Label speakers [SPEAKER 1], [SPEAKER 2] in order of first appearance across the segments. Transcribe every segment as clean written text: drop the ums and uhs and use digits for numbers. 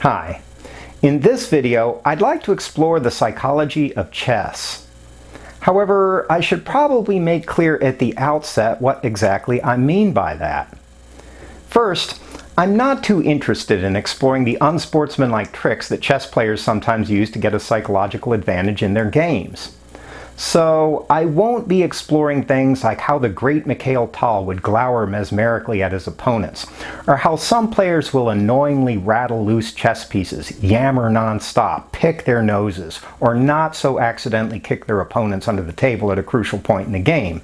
[SPEAKER 1] Hi. In this video, I'd like to explore the psychology of chess. However, I should probably make clear at the outset what exactly I mean by that. First, I'm not too interested in exploring the unsportsmanlike tricks that chess players sometimes use to get a psychological advantage in their games. So I won't be exploring things like how the great Mikhail Tal would glower mesmerically at his opponents, or how some players will annoyingly rattle loose chess pieces, yammer non-stop, pick their noses, or not so accidentally kick their opponents under the table at a crucial point in the game.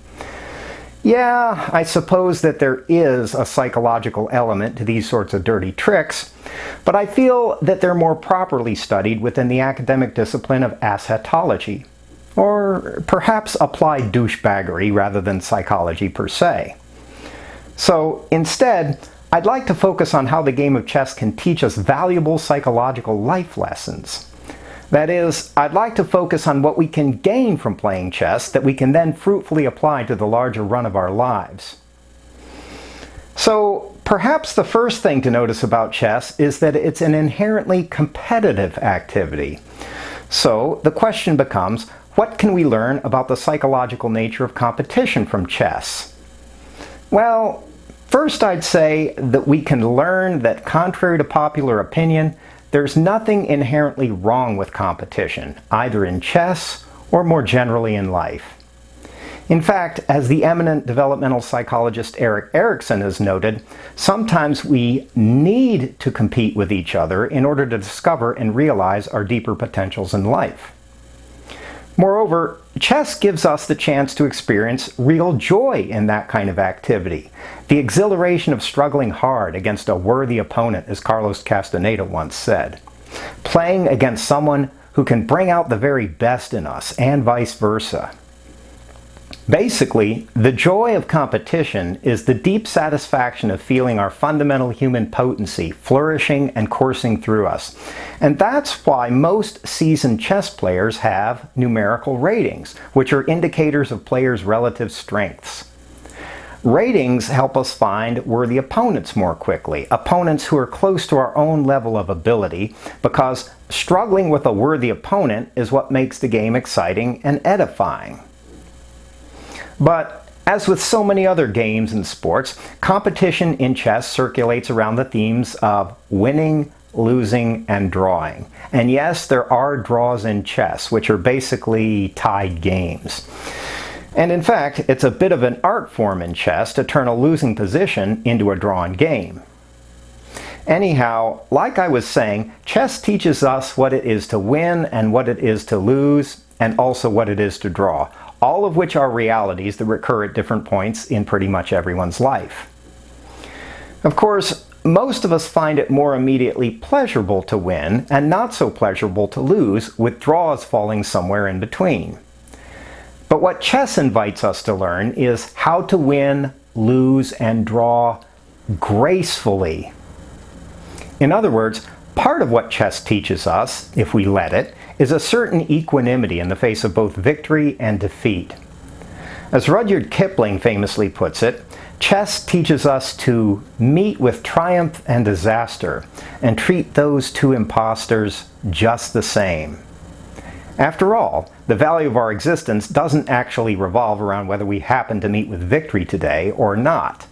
[SPEAKER 1] Yeah, I suppose that there is a psychological element to these sorts of dirty tricks, but I feel that they're more properly studied within the academic discipline of assetology, or perhaps applied douchebaggery rather than psychology per se. So instead, I'd like to focus on how the game of chess can teach us valuable psychological life lessons. That is, I'd like to focus on what we can gain from playing chess that we can then fruitfully apply to the larger run of our lives. So perhaps the first thing to notice about chess is that it's an inherently competitive activity. So the question becomes, what can we learn about the psychological nature of competition from chess? Well, first I'd say that we can learn that, contrary to popular opinion, there's nothing inherently wrong with competition, either in chess or more generally in life. In fact, as the eminent developmental psychologist Erik Erikson has noted, sometimes we need to compete with each other in order to discover and realize our deeper potentials in life. Moreover, chess gives us the chance to experience real joy in that kind of activity. The exhilaration of struggling hard against a worthy opponent, as Carlos Castaneda once said. Playing against someone who can bring out the very best in us, and vice versa. Basically, the joy of competition is the deep satisfaction of feeling our fundamental human potency flourishing and coursing through us. And that's why most seasoned chess players have numerical ratings, which are indicators of players' relative strengths. Ratings help us find worthy opponents more quickly, opponents who are close to our own level of ability, because struggling with a worthy opponent is what makes the game exciting and edifying. But as with so many other games and sports, competition in chess circulates around the themes of winning, losing, and drawing. And yes, there are draws in chess, which are basically tied games. And in fact, it's a bit of an art form in chess to turn a losing position into a drawn game. Anyhow, like I was saying, chess teaches us what it is to win and what it is to lose, and also what it is to draw, all of which are realities that recur at different points in pretty much everyone's life. Of course, most of us find it more immediately pleasurable to win and not so pleasurable to lose, with draws falling somewhere in between. But what chess invites us to learn is how to win, lose, and draw gracefully. In other words, part of what chess teaches us, if we let it, is a certain equanimity in the face of both victory and defeat. As Rudyard Kipling famously puts it, chess teaches us to meet with triumph and disaster and treat those two impostors just the same. After all, the value of our existence doesn't actually revolve around whether we happen to meet with victory today or not,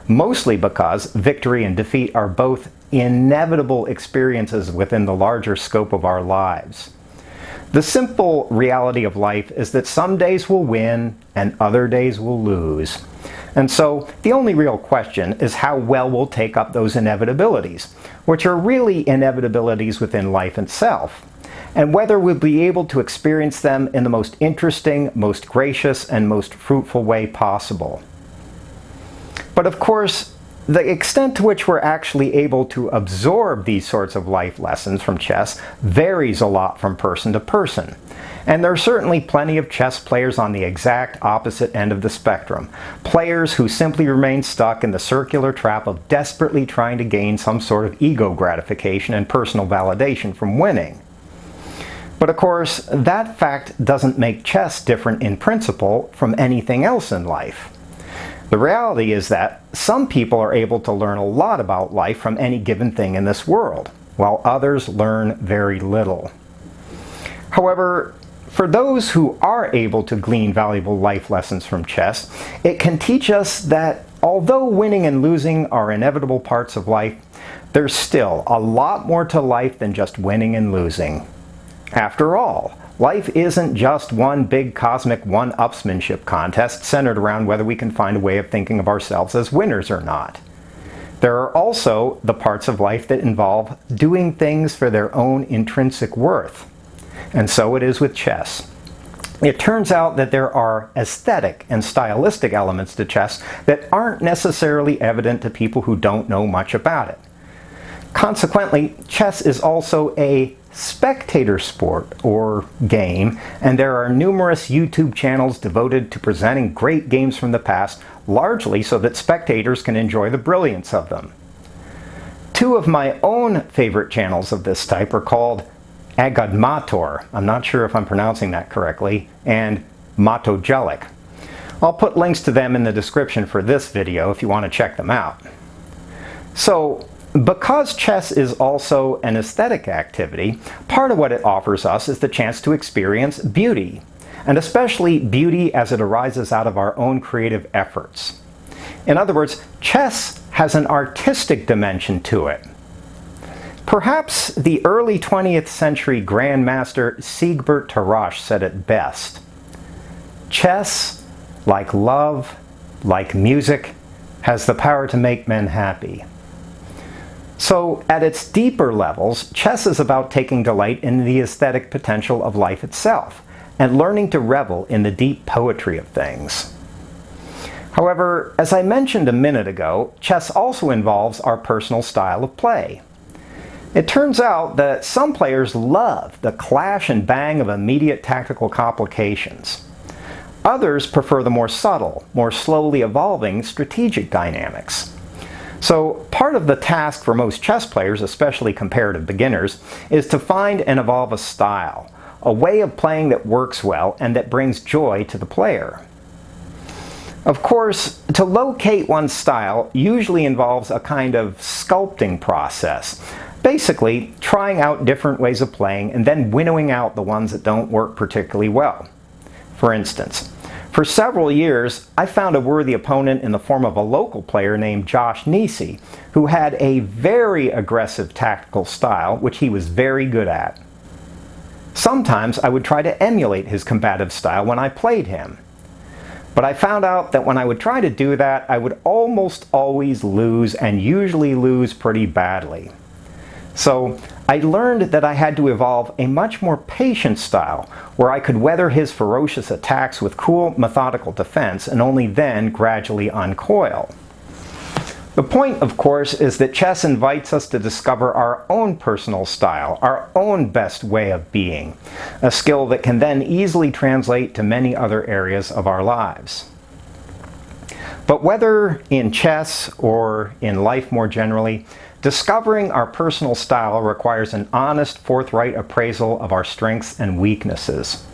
[SPEAKER 1] mostly because victory and defeat are both inevitable experiences within the larger scope of our lives. The simple reality of life is that some days we'll win and other days we'll lose. And so the only real question is how well we'll take up those inevitabilities, which are really inevitabilities within life itself, and whether we'll be able to experience them in the most interesting, most gracious, and most fruitful way possible. But of course, the extent to which we're actually able to absorb these sorts of life lessons from chess varies a lot from person to person. And there are certainly plenty of chess players on the exact opposite end of the spectrum. Players who simply remain stuck in the circular trap of desperately trying to gain some sort of ego gratification and personal validation from winning. But of course, that fact doesn't make chess different in principle from anything else in life. The reality is that some people are able to learn a lot about life from any given thing in this world, while others learn very little. However, for those who are able to glean valuable life lessons from chess, it can teach us that although winning and losing are inevitable parts of life, there's still a lot more to life than just winning and losing. After all, life isn't just one big cosmic one-upsmanship contest centered around whether we can find a way of thinking of ourselves as winners or not. There are also the parts of life that involve doing things for their own intrinsic worth. And so it is with chess. It turns out that there are aesthetic and stylistic elements to chess that aren't necessarily evident to people who don't know much about it. Consequently, chess is also a spectator sport or game, and there are numerous YouTube channels devoted to presenting great games from the past, largely so that spectators can enjoy the brilliance of them. Two of my own favorite channels of this type are called Agadmator, I'm not sure if I'm pronouncing that correctly, and Matogelic. I'll put links to them in the description for this video if you want to check them out. So, because chess is also an aesthetic activity, part of what it offers us is the chance to experience beauty, and especially beauty as it arises out of our own creative efforts. In other words, chess has an artistic dimension to it. Perhaps the early 20th century Grandmaster Siegbert Tarrasch said it best. Chess, like love, like music, has the power to make men happy. So, at its deeper levels, chess is about taking delight in the aesthetic potential of life itself, and learning to revel in the deep poetry of things. However, as I mentioned a minute ago, chess also involves our personal style of play. It turns out that some players love the clash and bang of immediate tactical complications. Others prefer the more subtle, more slowly evolving strategic dynamics. So part of the task for most chess players, especially comparative beginners, is to find and evolve a style, a way of playing that works well and that brings joy to the player. Of course, to locate one's style usually involves a kind of sculpting process. Basically, trying out different ways of playing and then winnowing out the ones that don't work particularly well. For instance, for several years, I found a worthy opponent in the form of a local player named Josh Nisi, who had a very aggressive tactical style, which he was very good at. Sometimes I would try to emulate his combative style when I played him. But I found out that when I would try to do that, I would almost always lose, and usually lose pretty badly. So I learned that I had to evolve a much more patient style, where I could weather his ferocious attacks with cool, methodical defense, and only then gradually uncoil. The point, of course, is that chess invites us to discover our own personal style, our own best way of being, a skill that can then easily translate to many other areas of our lives. But whether in chess or in life more generally, discovering our personal style requires an honest, forthright appraisal of our strengths and weaknesses.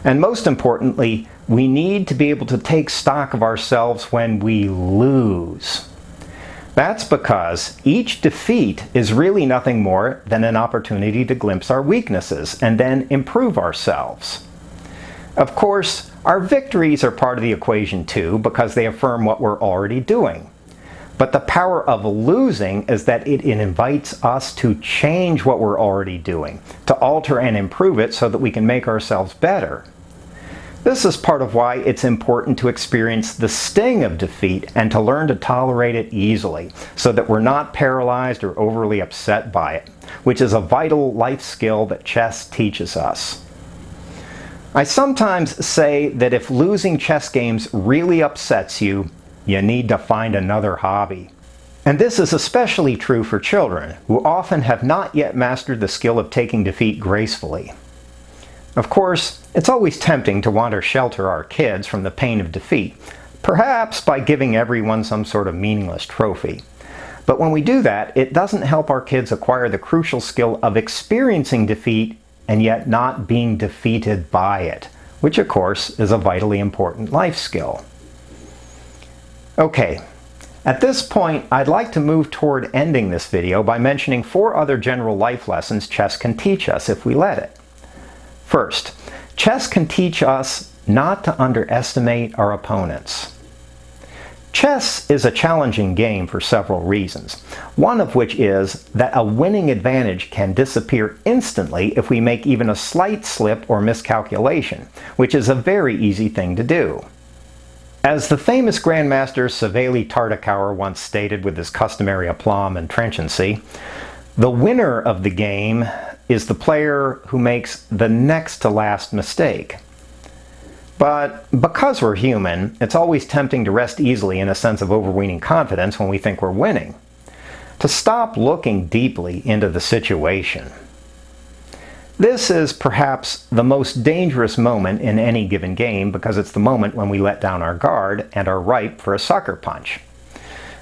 [SPEAKER 1] And most importantly, we need to be able to take stock of ourselves when we lose. That's because each defeat is really nothing more than an opportunity to glimpse our weaknesses and then improve ourselves. Of course, our victories are part of the equation too, because they affirm what we're already doing. But the power of losing is that it invites us to change what we're already doing, to alter and improve it so that we can make ourselves better. This is part of why it's important to experience the sting of defeat and to learn to tolerate it easily, so that we're not paralyzed or overly upset by it, which is a vital life skill that chess teaches us. I sometimes say that if losing chess games really upsets you, you need to find another hobby. And this is especially true for children, who often have not yet mastered the skill of taking defeat gracefully. Of course, it's always tempting to want to shelter our kids from the pain of defeat, perhaps by giving everyone some sort of meaningless trophy. But when we do that, it doesn't help our kids acquire the crucial skill of experiencing defeat and yet not being defeated by it, which of course is a vitally important life skill. Okay, At this point, I'd like to move toward ending this video by mentioning 4 other general life lessons chess can teach us if we let it. First, chess can teach us not to underestimate our opponents. Chess is a challenging game for several reasons, one of which is that a winning advantage can disappear instantly if we make even a slight slip or miscalculation, which is a very easy thing to do. As the famous Grandmaster Savelli Tartakower once stated with his customary aplomb and trenchancy, the winner of the game is the player who makes the next to last mistake. But because we're human, it's always tempting to rest easily in a sense of overweening confidence when we think we're winning, to stop looking deeply into the situation. This is perhaps the most dangerous moment in any given game because it's the moment when we let down our guard and are ripe for a sucker punch.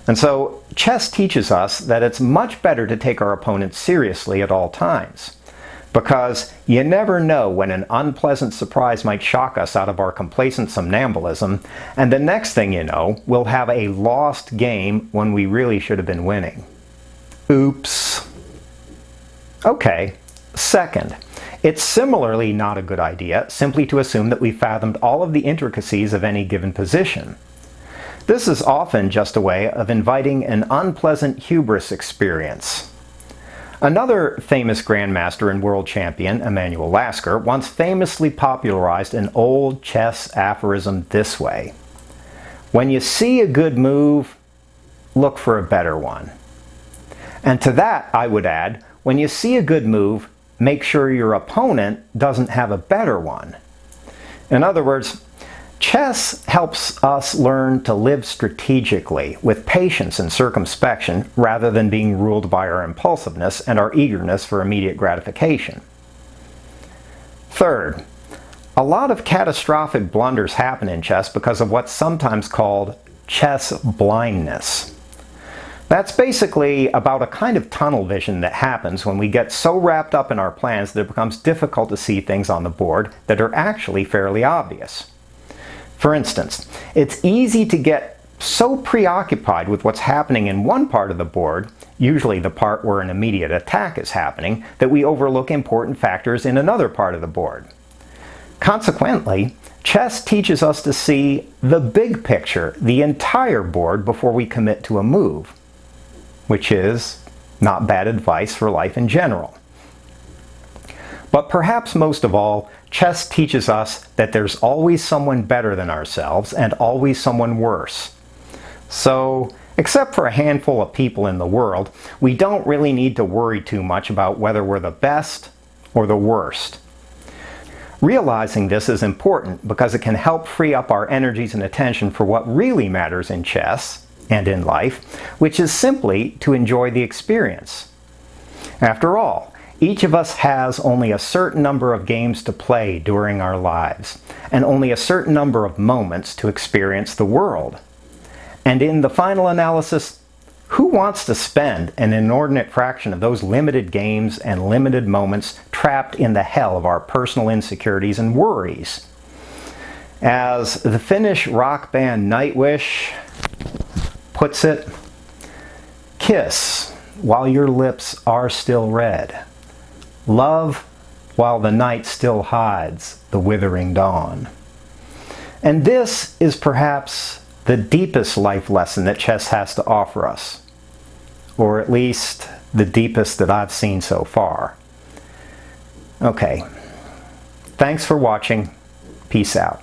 [SPEAKER 1] And so chess teaches us that it's much better to take our opponents seriously at all times, because you never know when an unpleasant surprise might shock us out of our complacent somnambulism, and the next thing you know, we'll have a lost game when we really should have been winning. Oops. Okay. Second, it's similarly not a good idea simply to assume that we've fathomed all of the intricacies of any given position. This is often just a way of inviting an unpleasant hubris experience. Another famous grandmaster and world champion, Emanuel Lasker, once famously popularized an old chess aphorism this way: "When you see a good move, look for a better one." And to that I would add, when you see a good move, make sure your opponent doesn't have a better one. In other words, chess helps us learn to live strategically, with patience and circumspection, rather than being ruled by our impulsiveness and our eagerness for immediate gratification. Third, a lot of catastrophic blunders happen in chess because of what's sometimes called chess blindness. That's basically about a kind of tunnel vision that happens when we get so wrapped up in our plans that it becomes difficult to see things on the board that are actually fairly obvious. For instance, it's easy to get so preoccupied with what's happening in one part of the board, usually the part where an immediate attack is happening, that we overlook important factors in another part of the board. Consequently, chess teaches us to see the big picture, the entire board, before we commit to a move, which is not bad advice for life in general. But perhaps most of all, chess teaches us that there's always someone better than ourselves and always someone worse. So, except for a handful of people in the world, we don't really need to worry too much about whether we're the best or the worst. Realizing this is important because it can help free up our energies and attention for what really matters in chess and in life, which is simply to enjoy the experience. After all, each of us has only a certain number of games to play during our lives, and only a certain number of moments to experience the world. And in the final analysis, who wants to spend an inordinate fraction of those limited games and limited moments trapped in the hell of our personal insecurities and worries? As the Finnish rock band Nightwish puts it, "Kiss while your lips are still red. Love while the night still hides the withering dawn." And this is perhaps the deepest life lesson that chess has to offer us, or at least the deepest that I've seen so far. Okay, thanks for watching. Peace out.